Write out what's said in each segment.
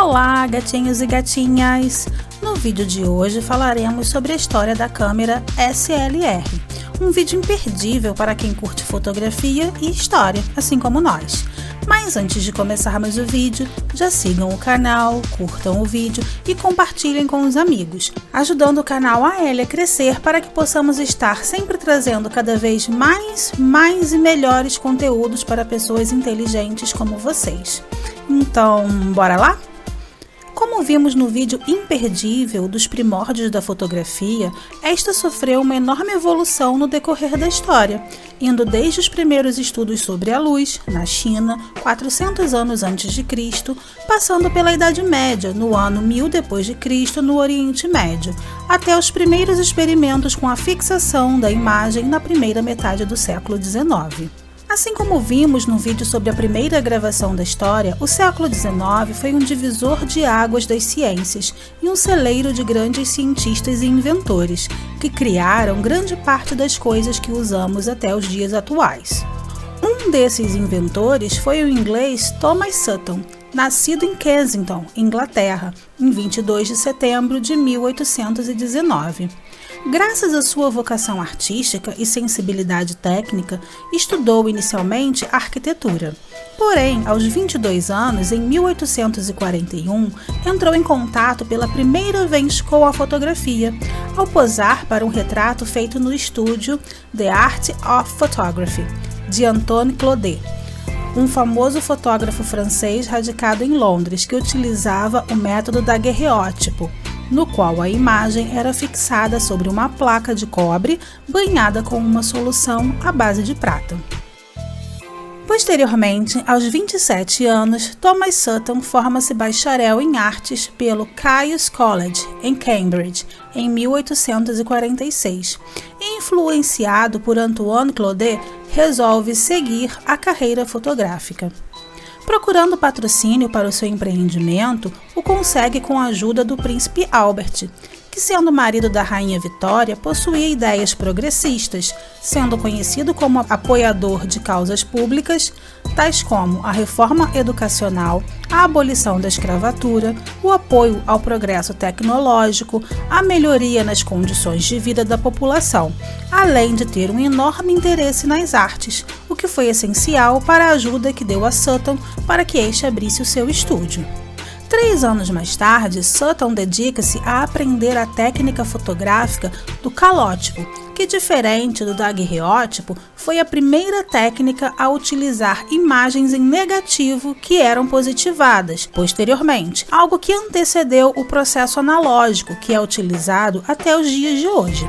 Olá, gatinhos e gatinhas! No vídeo de hoje falaremos sobre a história da câmera SLR, um vídeo imperdível para quem curte fotografia e história, assim como nós. Mas antes de começarmos o vídeo, já sigam o canal, curtam o vídeo e compartilhem com os amigos, ajudando o canal a crescer para que possamos estar sempre trazendo cada vez mais e melhores conteúdos para pessoas inteligentes como vocês. Então, bora lá? Como vimos no vídeo imperdível dos primórdios da fotografia, esta sofreu uma enorme evolução no decorrer da história, indo desde os primeiros estudos sobre a luz, na China, 400 anos antes de Cristo, passando pela Idade Média, no ano 1000 depois de Cristo, no Oriente Médio, até os primeiros experimentos com a fixação da imagem na primeira metade do século XIX. Assim como vimos no vídeo sobre a primeira gravação da história, o século XIX foi um divisor de águas das ciências e um celeiro de grandes cientistas e inventores, que criaram grande parte das coisas que usamos até os dias atuais. Um desses inventores foi o inglês Thomas Sutton, nascido em Kensington, Inglaterra, em 22 de setembro de 1819. Graças à sua vocação artística e sensibilidade técnica, estudou inicialmente arquitetura. Porém, aos 22 anos, em 1841, entrou em contato pela primeira vez com a fotografia, ao posar para um retrato feito no estúdio The Art of Photography, de Antoine Claudet, um famoso fotógrafo francês radicado em Londres que utilizava o método daguerreótipo, no qual a imagem era fixada sobre uma placa de cobre banhada com uma solução à base de prata. Posteriormente, aos 27 anos, Thomas Sutton forma-se bacharel em artes pelo Caius College, em Cambridge, em 1846, e influenciado por Antoine Claudet, resolve seguir a carreira fotográfica. Procurando patrocínio para o seu empreendimento, o consegue com a ajuda do príncipe Albert, que, sendo marido da rainha Vitória, possuía ideias progressistas, sendo conhecido como apoiador de causas públicas, tais como a reforma educacional, a abolição da escravatura, o apoio ao progresso tecnológico, a melhoria nas condições de vida da população, além de ter um enorme interesse nas artes, o que foi essencial para a ajuda que deu a Sutton para que este abrisse o seu estúdio. 3 anos mais tarde, Sutton dedica-se a aprender a técnica fotográfica do calótipo, que, diferente do daguerreótipo, foi a primeira técnica a utilizar imagens em negativo que eram positivadas posteriormente, algo que antecedeu o processo analógico que é utilizado até os dias de hoje.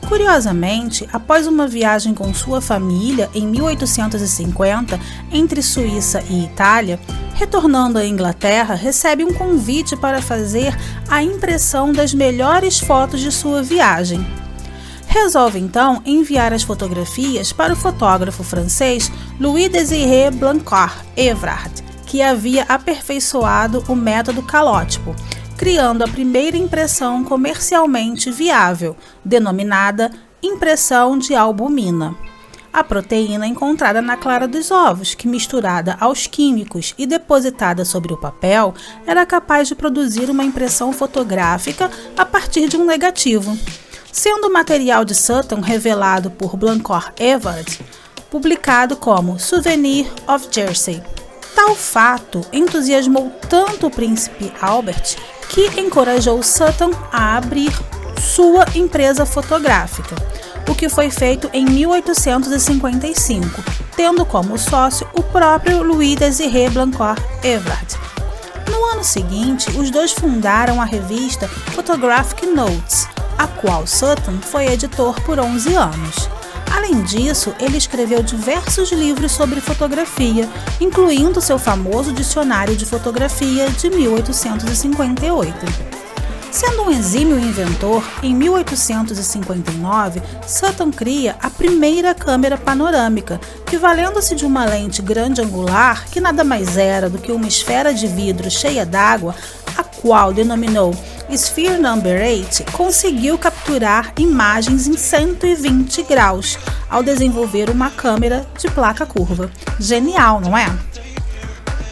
Curiosamente, após uma viagem com sua família em 1850 entre Suíça e Itália, retornando à Inglaterra, recebe um convite para fazer a impressão das melhores fotos de sua viagem. Resolve então enviar as fotografias para o fotógrafo francês Louis-Désiré Blancard-Evrard, que havia aperfeiçoado o método calótipo, criando a primeira impressão comercialmente viável, denominada impressão de albumina. A proteína encontrada na clara dos ovos, que, misturada aos químicos e depositada sobre o papel, era capaz de produzir uma impressão fotográfica a partir de um negativo. Sendo o material de Sutton revelado por Blancard-Evrard, publicado como Souvenir of Jersey. Tal fato entusiasmou tanto o príncipe Albert que encorajou Sutton a abrir sua empresa fotográfica, o que foi feito em 1855, tendo como sócio o próprio Louis-Désiré Blancard-Evrard. No ano seguinte, os dois fundaram a revista Photographic Notes, a qual Sutton foi editor por 11 anos. Além disso, ele escreveu diversos livros sobre fotografia, incluindo seu famoso Dicionário de Fotografia de 1858. Sendo um exímio inventor, em 1859, Sutton cria a primeira câmera panorâmica, que, valendo-se de uma lente grande angular, que nada mais era do que uma esfera de vidro cheia d'água, a qual denominou Sphere Number 8, conseguiu capturar imagens em 120 graus, ao desenvolver uma câmera de placa curva. Genial, não é?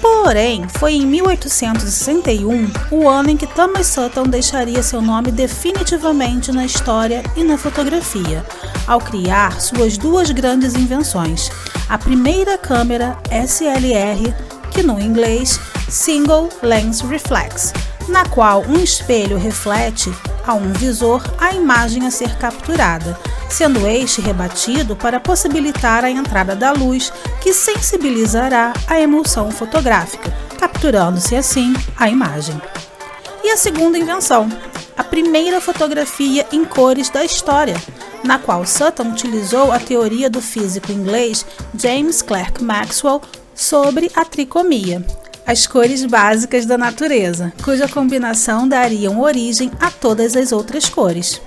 Porém, foi em 1861 o ano em que Thomas Sutton deixaria seu nome definitivamente na história e na fotografia, ao criar suas duas grandes invenções, a primeira câmera SLR, que no inglês Single Lens Reflex, na qual um espelho reflete a um visor a imagem a ser capturada, sendo este rebatido para possibilitar a entrada da luz, que sensibilizará a emulsão fotográfica, capturando-se assim a imagem. E a segunda invenção, a primeira fotografia em cores da história, na qual Sutton utilizou a teoria do físico inglês James Clerk Maxwell sobre a tricomia, as cores básicas da natureza, cuja combinação dariam origem a todas as outras cores.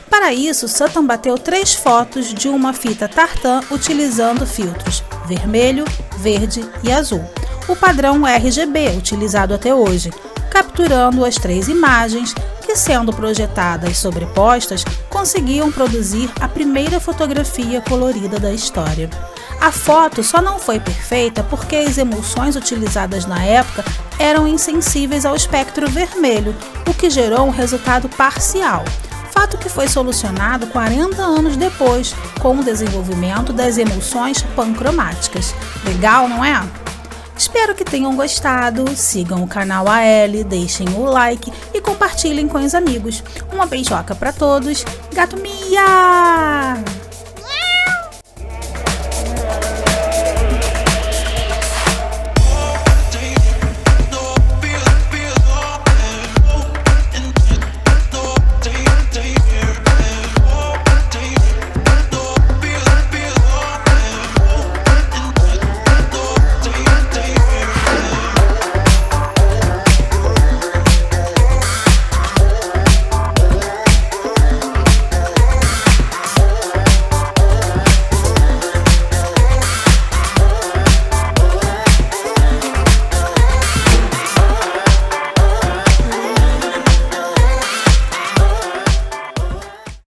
Para isso, Sutton bateu 3 fotos de uma fita tartan utilizando filtros vermelho, verde e azul, o padrão RGB utilizado até hoje, capturando as 3 imagens que, sendo projetadas sobrepostas, conseguiam produzir a primeira fotografia colorida da história. A foto só não foi perfeita porque as emulsões utilizadas na época eram insensíveis ao espectro vermelho, o que gerou um resultado parcial, fato que foi solucionado 40 anos depois com o desenvolvimento das emulsões pancromáticas. Legal, não é? Espero que tenham gostado, sigam o canal AL, deixem o like e compartilhem com os amigos. Uma beijoca para todos, Gato Mia!